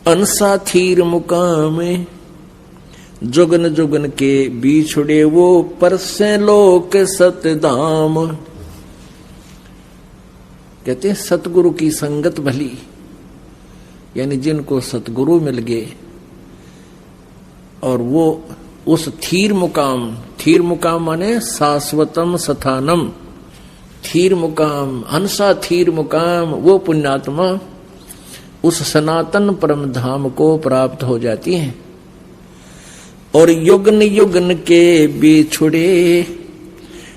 अनसा their मुकाम, जुगन जुगन के बिछुड़े वो परसे लोक सतधाम। कहते हैं सतगुरु की संगत भली, यानी जिनको सतगुरु मिल गए और वो उस थीर मुकाम, थीर मुकाम माने शाश्वतम स्थानम, थीर मुकाम, हंसा थीर मुकाम, वो पुण्यात्मा उस सनातन परम धाम को प्राप्त हो जाती हैं। और युगन युगन के बिछुड़े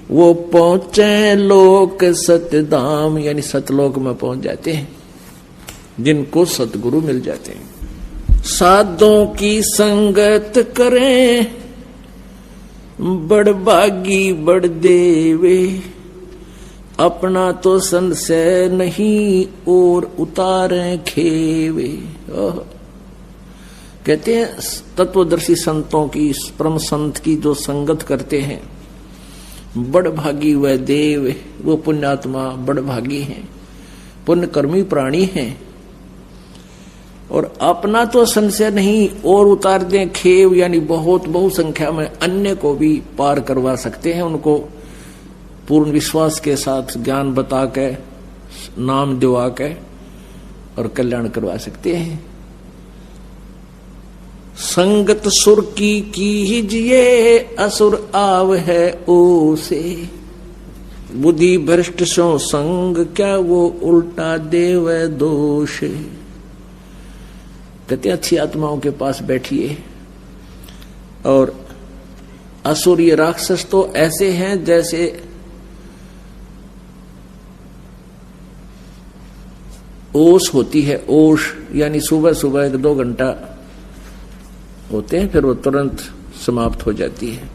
वो पहुंचे लोक सतधाम, यानी सतलोक में पहुंच जाते हैं जिनको सतगुरु मिल जाते हैं। साधों की संगत करें बड़ भागी बड़ देवे, अपना तो संशय नहीं और उतारे खेवे। कहते हैं तत्वदर्शी संतों की, परम संत की जो संगत करते हैं, बड़ भागी वह देव, वो पुण्यात्मा बड़ भागी हैं, पुण्यकर्मी प्राणी हैं। और अपना तो संशय नहीं और उतार दें खेव, यानी बहुत संख्या में अन्य को भी पार करवा सकते हैं। उनको पूर्ण विश्वास के साथ ज्ञान बता के, नाम दिवा के और कल्याण करवा सकते हैं। संगत सुर की कीजिए असुर आव है ओसे, बुद्धि भ्रष्ट सो संग क्या वो उल्टा देव दोष। कहते अच्छी आत्माओं के पास बैठिए। और असुर ये राक्षस तो ऐसे हैं जैसे ओस होती है, ओश, यानी सुबह सुबह 1-2 घंटा होते हैं, फिर वो तुरंत समाप्त हो जाती है।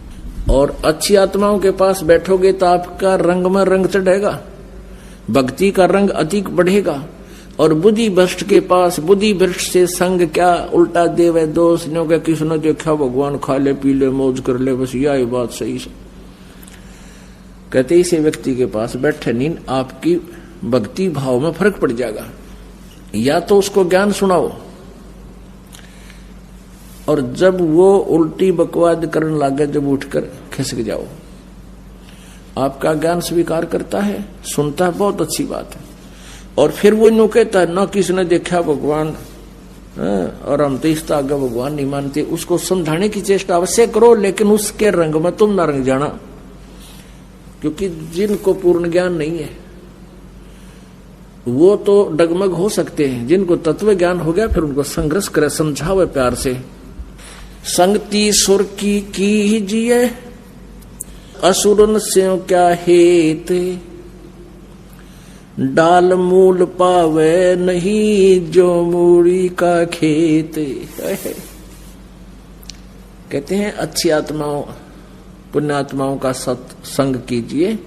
और अच्छी आत्माओं के पास बैठोगे तो आपका रंग में रंग चढ़ेगा, भक्ति का रंग अधिक बढ़ेगा। और बुद्धि भ्रष्ट के पास, बुद्धि भ्रष्ट से संग क्या उल्टा देवे दोष, न्यो क्या किसने देखा भगवान खा ले पी ले मौज कर ले, बस यही बात सही से। कहते इसे व्यक्ति के पास बैठे नहीं, आपकी भक्ति भाव में फर्क पड़ जाएगा। या तो उसको ज्ञान सुनाओ, और जब वो उल्टी बकवाद करने लगे, जब उठकर खिसक जाओ। आपका ज्ञान स्वीकार करता है, सुनता है, बहुत अच्छी बात है। और फिर वो यूं कहता है ना किसने देखा भगवान, और हम तो इस आगे भगवान नहीं मानते, उसको समझाने की चेष्टा अवश्य करो, लेकिन उसके रंग में तुम ना रंग जाना। क्योंकि जिनको पूर्ण ज्ञान नहीं है वो तो डगमग हो सकते हैं, जिनको तत्व ज्ञान हो गया फिर उनको संघर्ष करे, समझावे प्यार से। संगति सुर की कीजिए असुरन से क्या हेत, डाल मूल पावे नहीं जो मूड़ी का खेत। कहते हैं अच्छी आत्माओं, पुण्यात्माओं का सत्संग कीजिए।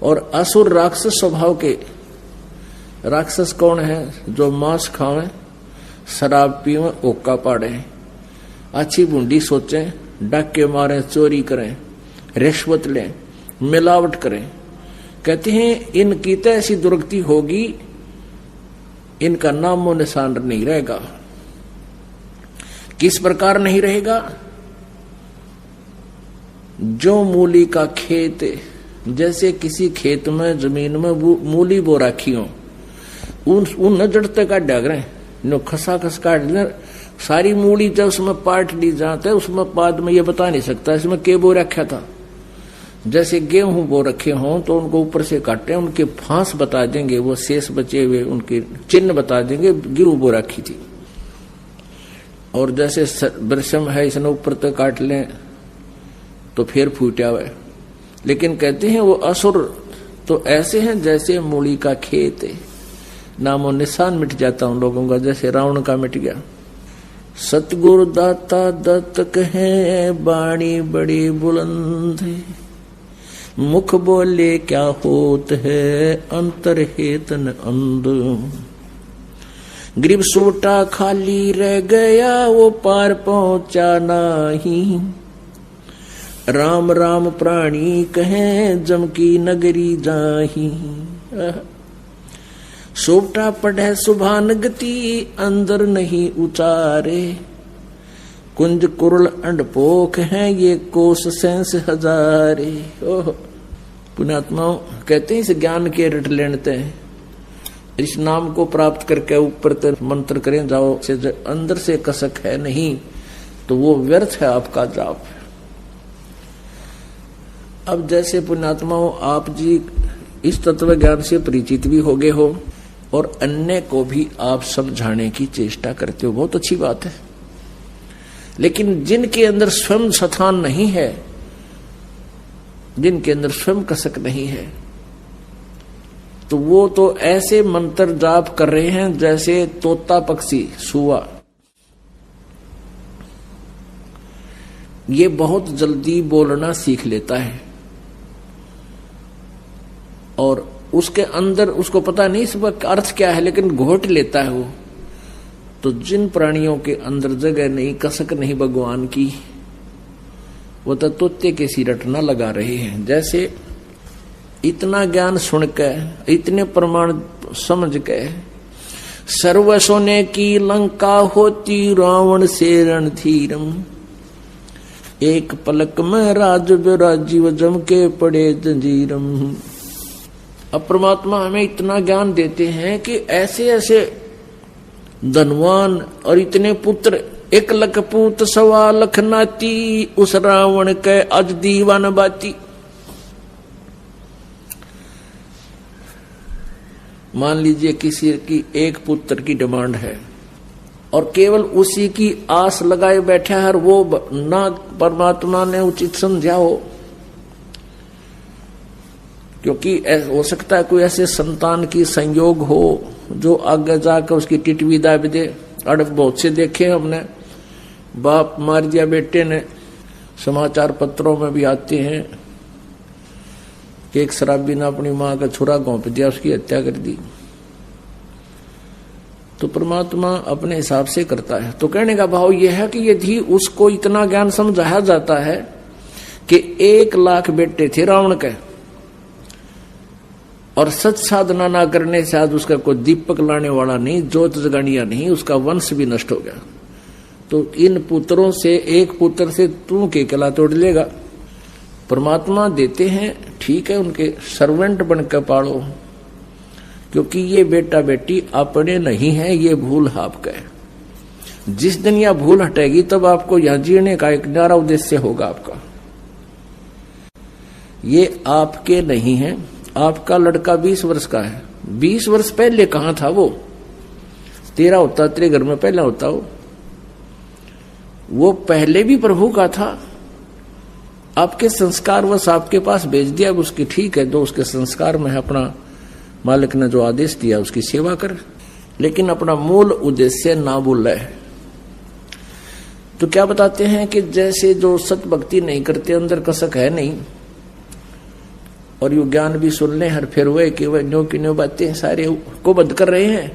और असुर राक्षस स्वभाव के, राक्षस कौन है? जो मांस खावे, शराब पीवे, ओका पाड़े, अच्छी बूंदी सोचें, डाके मारे, चोरी करें, रिश्वत लें, मिलावट करें। कहते हैं इनकी तो ऐसी दुर्गति होगी, इनका नामो निशान नहीं रहेगा। किस प्रकार नहीं रहेगा? जो मूली का खेत, जैसे किसी खेत में जमीन में मूली बो रखी हो, उन जड़ते काट डाग रहे, नो खसा खस काट ले, सारी मूली जब उसमें पाट ली जाता है, उसमें बाद में ये बता नहीं सकता इसमें के बो रखा था। जैसे गेहूं बो रखे हों तो उनको ऊपर से काटे, उनके फांस बता देंगे, वो शेष बचे हुए उनके चिन्ह बता देंगे, गिरू बो रखी थी। और जैसे वृषम है, इसने ऊपर तक काट लें तो फिर फूटा हुआ। लेकिन कहते हैं वो असुर तो ऐसे हैं जैसे मूली का खेत है, नामो निशान मिट जाता उन लोगों का, जैसे रावण का मिट गया। सतगुरु दाता दत्त कहे बाणी बड़ी बुलंद है, मुख बोले क्या होत है अंतर हेतन अंध। ग्रीब सूटा खाली रह गया वो पार पहुंचा नहीं, राम राम प्राणी कहें जम की नगरी जाही। सोपटा पढ़े सुभान गति अंदर नहीं उचारे, कुंज कुरल अंडपोख है ये कोस सेंस हजारे। ओह पुण्यात्माओं कहते हैं इस ज्ञान के रट लेते हैं, इस नाम को प्राप्त करके ऊपर तक मंत्र करें जाओ से अंदर से कसक है नहीं तो वो व्यर्थ है आपका जाप। अब जैसे पुण्यात्माओं आप जी इस तत्व ज्ञान से परिचित भी हो गए हो और अन्य को भी आप समझाने की चेष्टा करते हो, बहुत अच्छी बात है। लेकिन जिनके अंदर स्वयं स्थान नहीं है, जिनके अंदर स्वयं कसक नहीं है, तो वो तो ऐसे मंत्र जाप कर रहे हैं जैसे तोता पक्षी सुआ। ये बहुत जल्दी बोलना सीख लेता है और उसके अंदर उसको पता नहीं इसका अर्थ क्या है, लेकिन घोट लेता है वो। तो जिन प्राणियों के अंदर जगह नहीं, कसक नहीं भगवान की, वो तो तोते के सी रटना लगा रहे हैं। जैसे इतना ज्ञान सुन के, इतने प्रमाण समझ के, सर्व सोने की लंका होती रावण से रणधीरम, एक पलक में राज विराजीव जम के पड़े जंजीरम। अब परमात्मा हमें इतना ज्ञान देते हैं कि ऐसे ऐसे धनवान और इतने पुत्र, एक लख पूत सवा लख नाती, उस रावण के अज दीवान बाती। मान लीजिए किसी की एक पुत्र की डिमांड है और केवल उसी की आस लगाए बैठा है, वो ना परमात्मा ने उचित समझा हो, क्योंकि हो सकता है कोई ऐसे संतान की संयोग हो जो आगे जाकर उसकी टिटवी दाब दे। अड़ बहुत से देखे हमने, बाप मार दिया बेटे ने, समाचार पत्रों में भी आते हैं कि एक शराबी ने अपनी मां का छुरा घोंप दिया, उसकी हत्या कर दी। तो परमात्मा अपने हिसाब से करता है। तो कहने का भाव यह है कि यदि उसको इतना ज्ञान समझाया जाता है कि 1 लाख बेटे थे रावण के और सच साधना ना करने से आज उसका कोई दीपक लाने वाला नहीं, ज्योत जगानिया नहीं, उसका वंश भी नष्ट हो गया। तो इन पुत्रों से एक पुत्र से तू के कला तोड़ लेगा। परमात्मा देते हैं, ठीक है, उनके सर्वेंट बनकर पालो, क्योंकि ये बेटा बेटी अपने नहीं है, ये भूल आपका है। जिस दिन यह भूल हटेगी तब आपको यहां जीने का एक न्यारा उद्देश्य होगा आपका। ये आपके नहीं है। आपका लड़का 20 वर्ष का है, 20 वर्ष पहले कहां था वो? तेरा होता, तेरे घर में पहले होता वो पहले भी प्रभु का था। आपके संस्कार वश आपके पास भेज दिया उसकी, ठीक है, जो उसके संस्कार में है, अपना मालिक ने जो आदेश दिया उसकी सेवा कर, लेकिन अपना मूल उद्देश्य ना भूले। तो क्या बताते हैं कि जैसे जो सत भक्ति नहीं करते, अंदर कसक है नहीं, और यू ज्ञान भी सुन ले हर फिर हुए कि वह न्यो की न्यो बातें सारे को बंद कर रहे हैं।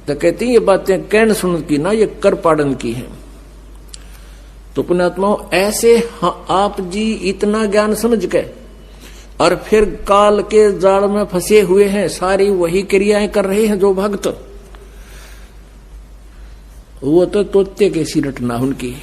तो कहते हैं ये बातें कहन सुन की ना, ये कर पाड़न की है। तो पुण्यात्माओं ऐसे आप जी इतना ज्ञान समझ के और फिर काल के जाल में फंसे हुए हैं, सारी वही क्रियाएं कर रहे हैं जो भक्त, वो तो तोते के सी रटना उनकी।